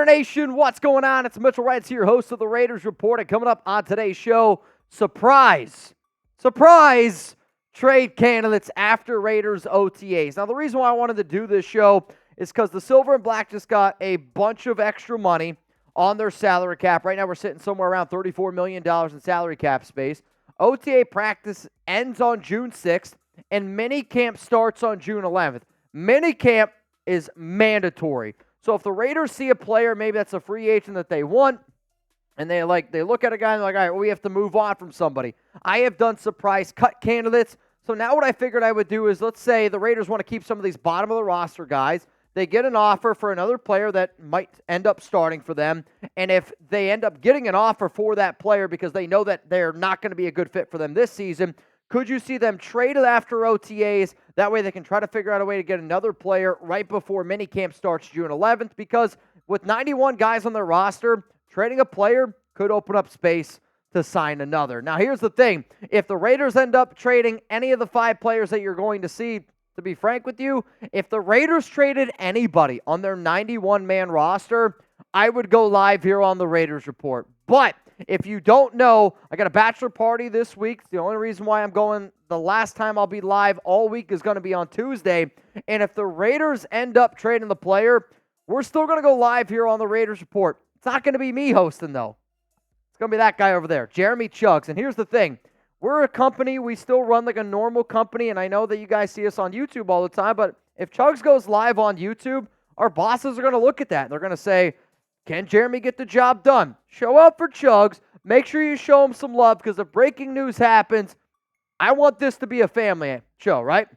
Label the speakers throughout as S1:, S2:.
S1: Nation, what's going on? It's Mitchell Renz here, host of the Raiders Report. And coming up on today's show, surprise trade candidates after Raiders OTAs. Now, the reason why I wanted to do this show is because the Silver and Black just got a bunch of extra money on their salary cap. Right now, we're sitting somewhere around $34 million in salary cap space. OTA practice ends on June 6th, and minicamp starts on June 11th. Minicamp is mandatory. So if the Raiders see a player, maybe that's a free agent that they want, and they look at a guy and they're like, all right, well, we have to move on from somebody. I have done surprise cut candidates. So now what I figured I would do is, let's say the Raiders want to keep some of these bottom of the roster guys. They get an offer for another player that might end up starting for them. And if they end up getting an offer for that player because they know that they're not going to be a good fit for them this season, could you see them trade it after OTAs? That way they can try to figure out a way to get another player right before minicamp starts June 11th, because with 91 guys on their roster, trading a player could open up space to sign another. Now, here's the thing. If the Raiders end up trading any of the 5 players that you're going to see, to be frank with you, if the Raiders traded anybody on their 91-man roster, I would go live here on the Raiders Report. But if you don't know, I got a bachelor party this week. It's the only reason why I'm going. The last time I'll be live all week is going to be on Tuesday. And if the Raiders end up trading the player, we're still going to go live here on the Raiders Report. It's not going to be me hosting, though. It's going to be that guy over there, Jeremy Chugs. And here's the thing. We're a company. We still run like a normal company. And I know that you guys see us on YouTube all the time. But if Chugs goes live on YouTube, our bosses are going to look at that. They're going to say, can Jeremy get the job done? Show up for Chugs. Make sure you show him some love, because if breaking news happens, I want this to be a family show, right?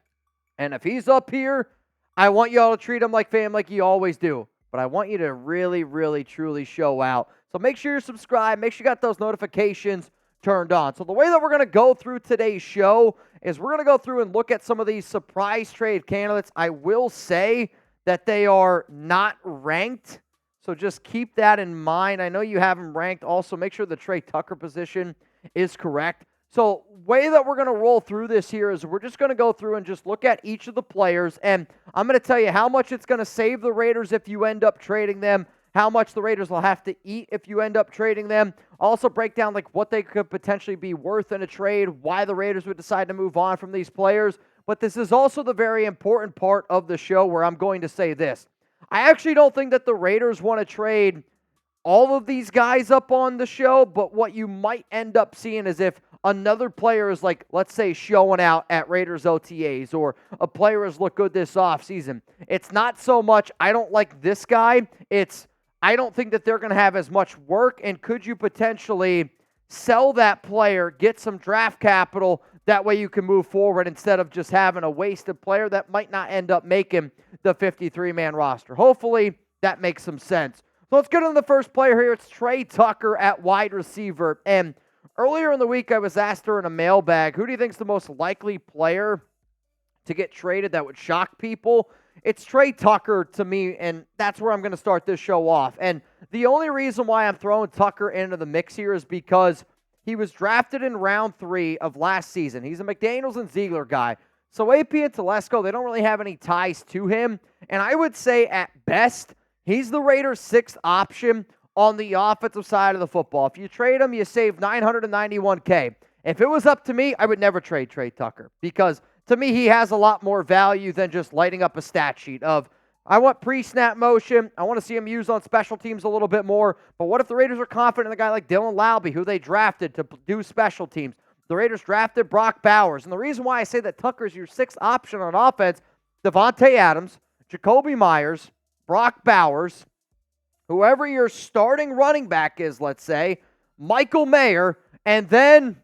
S1: And if he's up here, I want you all to treat him like family like you always do. But I want you to really, really, truly show out. So make sure you're subscribed. Make sure you got those notifications turned on. So the way that we're going to go through today's show is we're going to go through and look at some of these surprise trade candidates. I will say that they are not ranked, so just keep that in mind. I know you have them ranked. Also, make sure the Tre Tucker position is correct. So way that we're going to roll through this here is we're just going to go through and just look at each of the players, and I'm going to tell you how much it's going to save the Raiders if you end up trading them, how much the Raiders will have to eat if you end up trading them. Also break down like what they could potentially be worth in a trade, why the Raiders would decide to move on from these players. But this is also the very important part of the show where I'm going to say this. I actually don't think that the Raiders want to trade all of these guys up on the show, but what you might end up seeing is if another player is like, let's say, showing out at Raiders OTAs, or a player has looked good this offseason. It's not so much, I don't like this guy. It's, I don't think that they're going to have as much work, and could you potentially sell that player, get some draft capital, that way you can move forward instead of just having a wasted player that might not end up making the 53-man roster. Hopefully that makes some sense. So let's get into the first player here. It's Tre Tucker at wide receiver. And earlier in the week, I was asked her in a mailbag, who do you think is the most likely player to get traded that would shock people? It's Tre Tucker to me, and that's where I'm going to start this show off. And the only reason why I'm throwing Tucker into the mix here is because he was drafted in round 3 of last season. He's a McDaniels and Ziegler guy. So AP and Telesco, they don't really have any ties to him. And I would say at best, he's the Raiders' 6th option on the offensive side of the football. If you trade him, you save $991K. If it was up to me, I would never trade Tre Tucker, because to me, he has a lot more value than just lighting up a stat sheet of, I want pre-snap motion. I want to see him used on special teams a little bit more. But what if the Raiders are confident in a guy like Dylan Laube, who they drafted to do special teams? The Raiders drafted Brock Bowers. And the reason why I say that Tucker's your 6th option on offense, Devontae Adams, Jacoby Myers, Brock Bowers, whoever your starting running back is, let's say, Michael Mayer, and then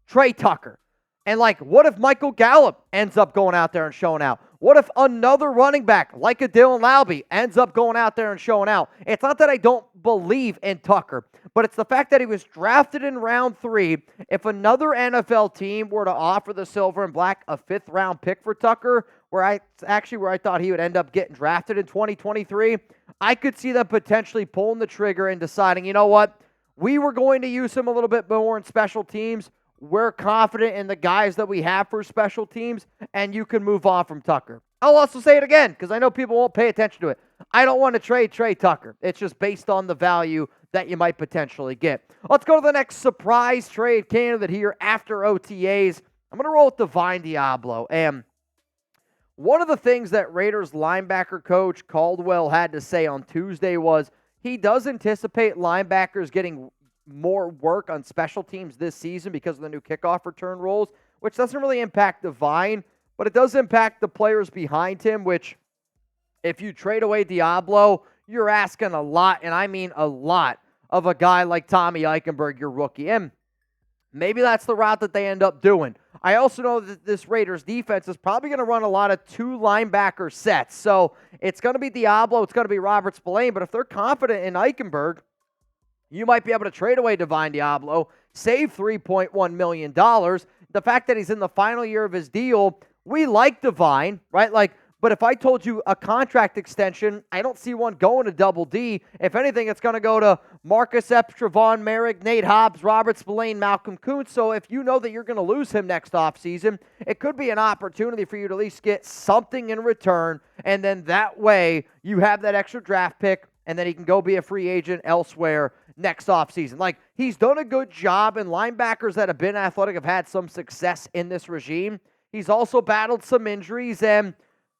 S1: Tre Tucker. And like, what if Michael Gallup ends up going out there and showing out? What if another running back, like a Dylan Laube, ends up going out there and showing out? It's not that I don't believe in Tucker, but it's the fact that he was drafted in round 3. If another NFL team were to offer the Silver and Black a 5th-round pick for Tucker, where I thought he would end up getting drafted in 2023, I could see them potentially pulling the trigger and deciding, you know what, we were going to use him a little bit more in special teams. We're confident in the guys that we have for special teams, and you can move on from Tucker. I'll also say it again, because I know people won't pay attention to it. I don't want to trade Tre Tucker. It's just based on the value that you might potentially get. Let's go to the next surprise trade candidate here after OTAs. I'm going to roll with Divine Deablo. And one of the things that Raiders linebacker coach Caldwell had to say on Tuesday was he does anticipate linebackers getting more work on special teams this season because of the new kickoff return rules, which doesn't really impact Divine, but it does impact the players behind him, which if you trade away Deablo, you're asking a lot, and I mean a lot, of a guy like Tommy Eichenberg, your rookie. And maybe that's the route that they end up doing. I also know that this Raiders defense is probably going to run a lot of 2 linebacker sets. So it's going to be Deablo, it's going to be Robert Spillane, but if they're confident in Eichenberg, you might be able to trade away Divine Deablo, save $3.1 million. The fact that he's in the final year of his deal, we like Divine, right? But if I told you a contract extension, I don't see one going to Double D. If anything, it's going to go to Marcus Epps, Trevon Merrick, Nate Hobbs, Robert Spillane, Malcolm Kuntz. So if you know that you're going to lose him next offseason, it could be an opportunity for you to at least get something in return. And then that way you have that extra draft pick, and then he can go be a free agent elsewhere next offseason. He's done a good job, and linebackers that have been athletic have had some success in this regime. He's also battled some injuries, and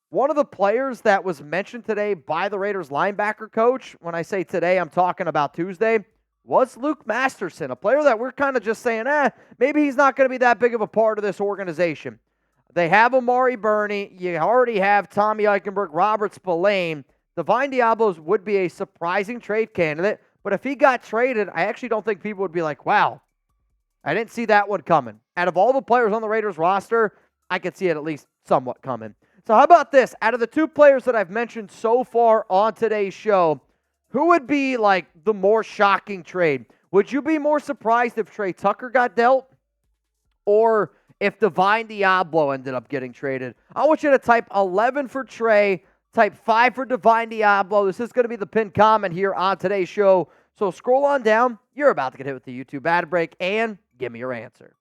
S1: one of the players that was mentioned today by the Raiders linebacker coach, when I say today, I'm talking about Tuesday, was Luke Masterson, a player that we're kind of just saying, maybe he's not going to be that big of a part of this organization. They have Amari Burney. You already have Tommy Eichenberg, Robert Spillane. Divine Deablo would be a surprising trade candidate, but if he got traded, I actually don't think people would be like, wow, I didn't see that one coming. Out of all the players on the Raiders roster, I could see it at least somewhat coming. So how about this? Out of the 2 players that I've mentioned so far on today's show, who would be the more shocking trade? Would you be more surprised if Tre Tucker got dealt or if Divine Deablo ended up getting traded? I want you to type 11 for Tre, type 5 for Divine Deablo. This is going to be the pinned comment here on today's show. So scroll on down. You're about to get hit with the YouTube ad break and give me your answer.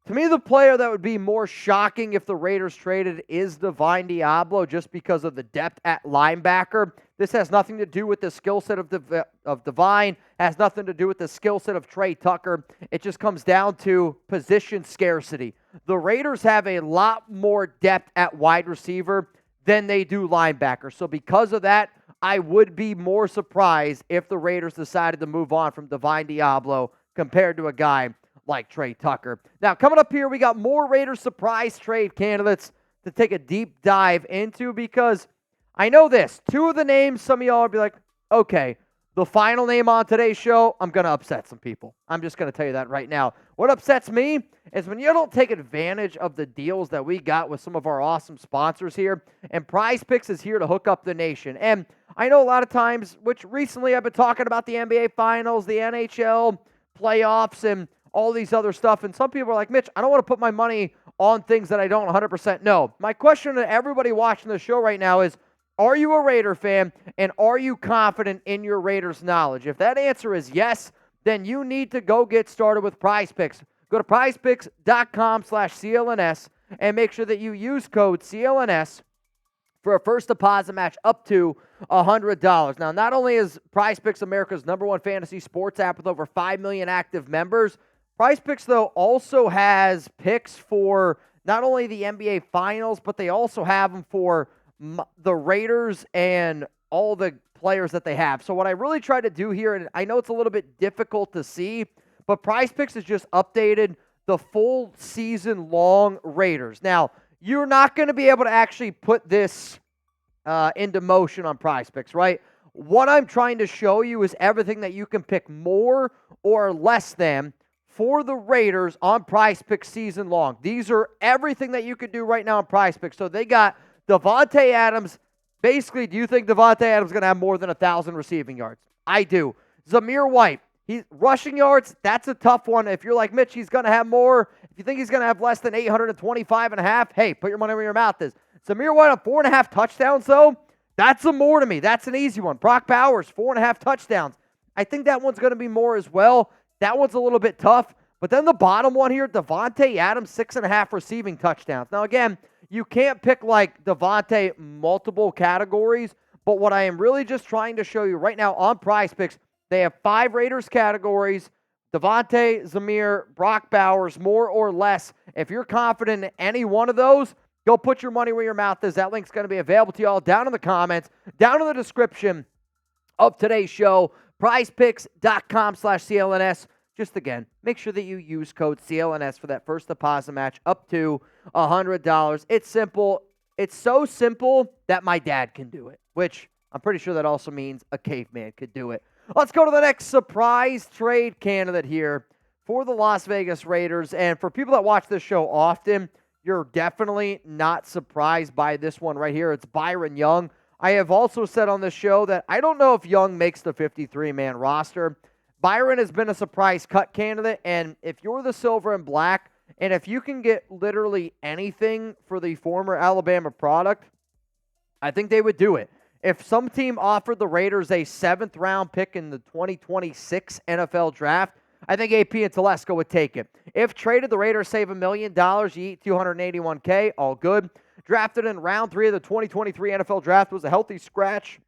S1: To me, the player that would be more shocking if the Raiders traded is Divine Deablo just because of the depth at linebacker. This has nothing to do with the skill set of Divine, has nothing to do with the skill set of Tre Tucker. It just comes down to position scarcity. The Raiders have a lot more depth at wide receiver than they do linebacker. So because of that, I would be more surprised if the Raiders decided to move on from Divine Deablo compared to a guy like Tre Tucker. Now, coming up here, we got more Raiders surprise trade candidates to take a deep dive into because I know this. 2 of the names, some of y'all will be like, okay, the final name on today's show, I'm going to upset some people. I'm just going to tell you that right now. What upsets me is when you don't take advantage of the deals that we got with some of our awesome sponsors here, and Prize Picks is here to hook up the nation. And I know a lot of times, which recently I've been talking about the NBA Finals, the NHL playoffs, and all these other stuff, and some people are like, Mitch, I don't want to put my money on things that I don't 100% know. My question to everybody watching the show right now is, are you a Raider fan, and are you confident in your Raiders knowledge? If that answer is yes, then you need to go get started with Prize Picks. Go to prizepicks.com/CLNS and make sure that you use code CLNS for a first deposit match up to $100. Now, not only is Prize Picks America's #1 fantasy sports app with over 5 million active members, Prize Picks, though, also has picks for not only the NBA Finals, but they also have them for the Raiders and all the players that they have. So what I really try to do here, and I know it's a little bit difficult to see, but Prize Picks has just updated the full season-long Raiders. Now, you're not going to be able to actually put this into motion on Prize Picks, right? What I'm trying to show you is everything that you can pick more or less than for the Raiders on Prize Picks season long. These are everything that you could do right now on Prize Picks. So they got Devontae Adams. Basically, do you think Devontae Adams is going to have more than 1,000 receiving yards? I do. Zamir White, he's rushing yards. That's a tough one. If you're like Mitch, he's going to have more. If you think he's going to have less than 825.5, hey, put your money where your mouth is. Zamir White on 4.5 touchdowns, though, that's a more to me. That's an easy one. Brock Bowers, 4.5 touchdowns. I think that one's going to be more as well. That one's a little bit tough. But then the bottom one here, Devontae Adams, 6.5 receiving touchdowns. Now, again, you can't pick like Devontae multiple categories, But what I am really just trying to show you right now on Prize Picks, they have 5 Raiders categories: Devontae, Zamir, Brock Bowers, more or less. If you're confident in any one of those, go put your money where your mouth is. That link's going to be available to you all down in the comments, down in the description of today's show, prizepicks.com/CLNS. Just again, make sure that you use code CLNS for that first deposit match up to $100. It's simple. It's so simple that my dad can do it, which I'm pretty sure that also means a caveman could do it. Let's go to the next surprise trade candidate here for the Las Vegas Raiders. And for people that watch this show often, you're definitely not surprised by this one right here. It's Byron Young. I have also said on this show that I don't know if Young makes the 53-man roster. Byron has been a surprise cut candidate, and if you're the silver and black, and if you can get literally anything for the former Alabama product, I think they would do it. If some team offered the Raiders a 7th-round pick in the 2026 NFL Draft, I think AP and Telesco would take it. If traded, the Raiders save $1 million. You eat $281K, all good. Drafted in round 3 of the 2023 NFL Draft, was a healthy scratch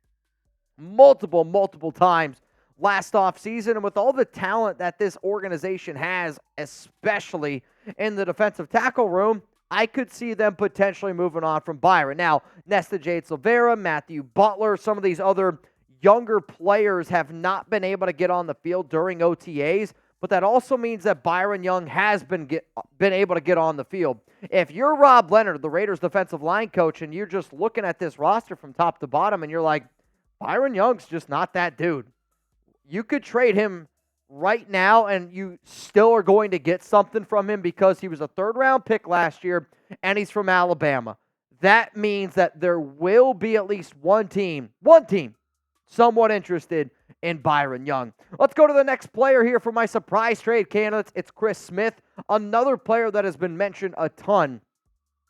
S1: multiple times last offseason. And with all the talent that this organization has, especially in the defensive tackle room, I could see them potentially moving on from Byron. Now, Nesta Jade Silvera, Matthew Butler, some of these other younger players have not been able to get on the field during OTAs, but that also means that Byron Young has been able to get on the field. If you're Rob Leonard, the Raiders defensive line coach, and you're just looking at this roster from top to bottom, and you're like, Byron Young's just not that dude. You could trade him right now, and you still are going to get something from him because he was a 3rd-round pick last year, and he's from Alabama. That means that there will be at least one team somewhat interested in Byron Young. Let's go to the next player here for my surprise trade candidates. It's Chris Smith, another player that has been mentioned a ton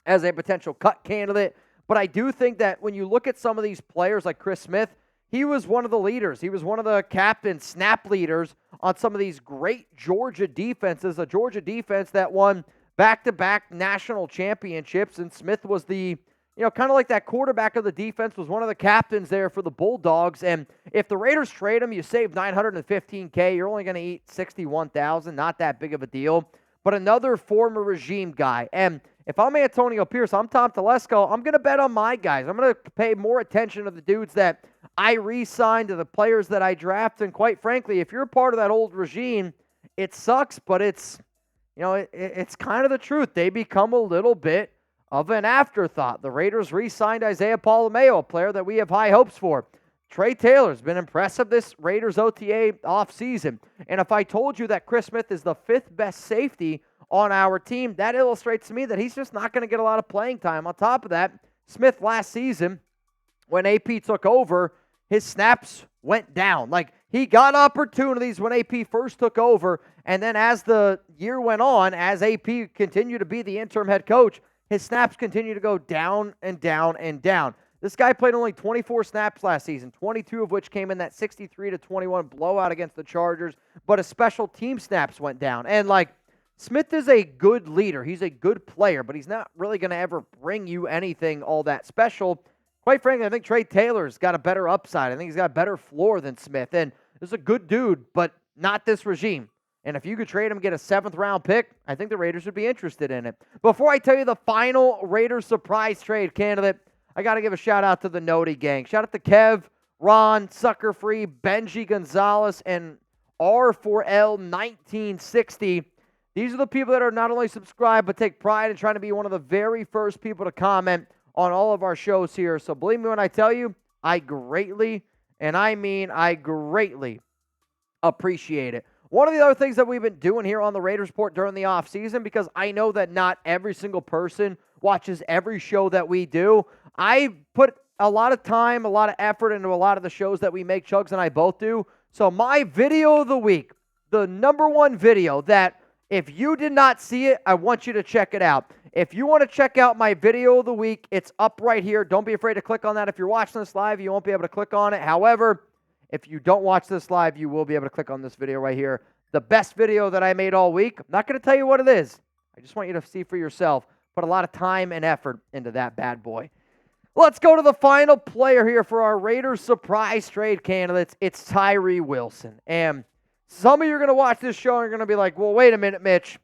S1: as a potential cut candidate. But I do think that when you look at some of these players like Chris Smith, he was one of the leaders. He was one of the captain snap leaders on some of these great Georgia defenses, a Georgia defense that won back-to-back national championships, and Smith was the, kind of like that quarterback of the defense, was one of the captains there for the Bulldogs. And if the Raiders trade him, you save $915K. You're only going to eat $61,000. Not that big of a deal. But another former regime guy. And if I'm Antonio Pierce, I'm Tom Telesco, I'm going to bet on my guys. I'm going to pay more attention to the dudes that I re-signed, to the players that I draft. And quite frankly, if you're a part of that old regime, it sucks, but it's kind of the truth. They become a little bit of an afterthought. The Raiders re-signed Isaiah Palameo, a player that we have high hopes for. Tre Taylor's been impressive this Raiders OTA offseason. And if I told you that Chris Smith is the 5th best safety on our team, that illustrates to me that he's just not going to get a lot of playing time. On top of that, Smith last season, when AP took over, his snaps went down. Like, he got opportunities when AP first took over, and then as the year went on, as AP continued to be the interim head coach, his snaps continued to go down and down and down. This guy played only 24 snaps last season, 22 of which came in that 63-21 blowout against the Chargers, but his special team snaps went down. And, Smith is a good leader. He's a good player, but he's not really going to ever bring you anything all that special. Quite frankly, I think Tre Taylor's got a better upside. I think he's got a better floor than Smith. And this is a good dude, but not this regime. And if you could trade him and get a 7th-round pick, I think the Raiders would be interested in it. Before I tell you the final Raiders surprise trade candidate, I got to give a shout-out to the Noti gang. Shout out to Kev, Ron, Sucker Free, Benji Gonzalez, and R4L1960. These are the people that are not only subscribed, but take pride in trying to be one of the very first people to comment on all of our shows here. So believe me when I tell you, I greatly, and I mean I greatly appreciate it. One of the other things that we've been doing here on the Raiders Report during the offseason, because I know that not every single person watches every show that we do, I put a lot of time, a lot of effort into a lot of the shows that we make, Chugs and I both do. So my video of the week, the number one video that if you did not see it, I want you to check it out. If you want to check out my video of the week, it's up right here. Don't be afraid to click on that. If you're watching this live, you won't be able to click on it. However, if you don't watch this live, you will be able to click on this video right here. The best video that I made all week. I'm not going to tell you what it is. I just want you to see for yourself. Put a lot of time and effort into that bad boy. Let's go to the final player here for our Raiders surprise trade candidates. It's Tyree Wilson. And some of you are going to watch this show and you're going to be like, well, wait a minute, Mitch.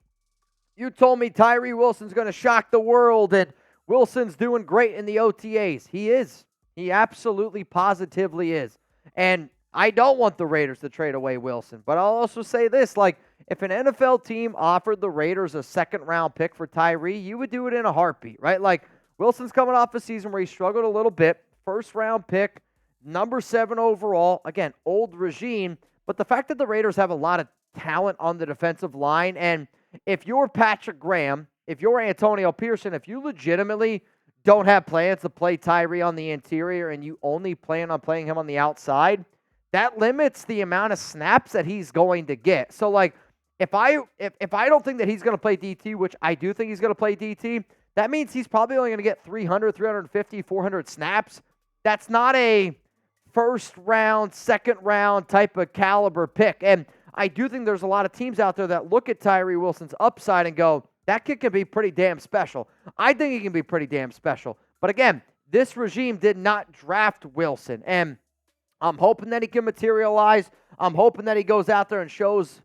S1: You told me Tyree Wilson's going to shock the world and Wilson's doing great in the OTAs. He is. He absolutely positively is. And I don't want the Raiders to trade away Wilson. But I'll also say this, like, if an NFL team offered the Raiders a second-round pick for Tyree, you would do it in a heartbeat, right? Like, Wilson's coming off a season where he struggled a little bit. First-round pick, number 7 overall. Again, old regime. But the fact that the Raiders have a lot of talent on the defensive line, and if you're Patrick Graham, if you're Antonio Pierce, if you legitimately don't have plans to play Tyree on the interior and you only plan on playing him on the outside, that limits the amount of snaps that he's going to get. So, like, if I don't think that he's going to play DT, which I do think he's going to play DT, that means he's probably only going to get 300, 350, 400 snaps. That's not a first-round, second-round type of caliber pick. And I do think there's a lot of teams out there that look at Tyree Wilson's upside and go, that kid can be pretty damn special. I think he can be pretty damn special. But again, this regime did not draft Wilson. And I'm hoping that he can materialize. I'm hoping that he goes out there and shows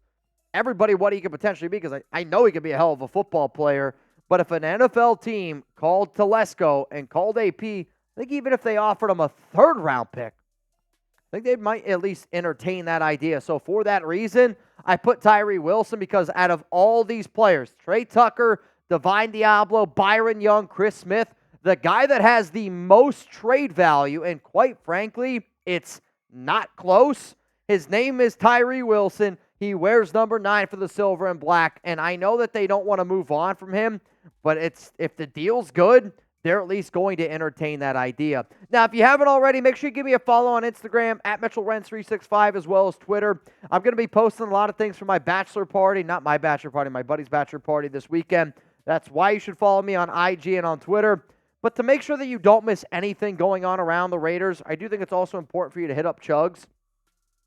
S1: everybody what he could potentially be, because I know he could be a hell of a football player. But if an NFL team called Telesco and called AP, I think even if they offered him a third-round pick, I think they might at least entertain that idea. So for that reason, I put Tyree Wilson, because out of all these players, Tre Tucker, Deablo, Byron Young, Chris Smith, the guy that has the most trade value, and quite frankly, it's not close, his name is Tyree Wilson. He wears number 9 for the silver and black, and I know that they don't want to move on from him, but if the deal's good, they're at least going to entertain that idea. Now, if you haven't already, make sure you give me a follow on Instagram, at Mitchell Renz 365, as well as Twitter. I'm going to be posting a lot of things for my bachelor party, not my bachelor party, my buddy's bachelor party this weekend. That's why you should follow me on IG and on Twitter. But to make sure that you don't miss anything going on around the Raiders, I do think it's also important for you to hit up Chugs,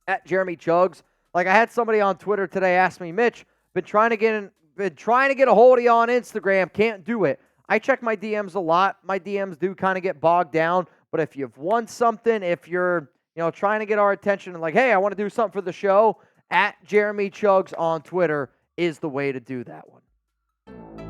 S1: at Jeremy Chugs. Like, I had somebody on Twitter today ask me, Mitch, been trying to get a hold of you on Instagram, can't do it. I check my DMs a lot. My DMs do kind of get bogged down, but if you've won something, if you're, trying to get our attention and like, hey, I want to do something for the show, at Jeremy Chugs on Twitter is the way to do that one.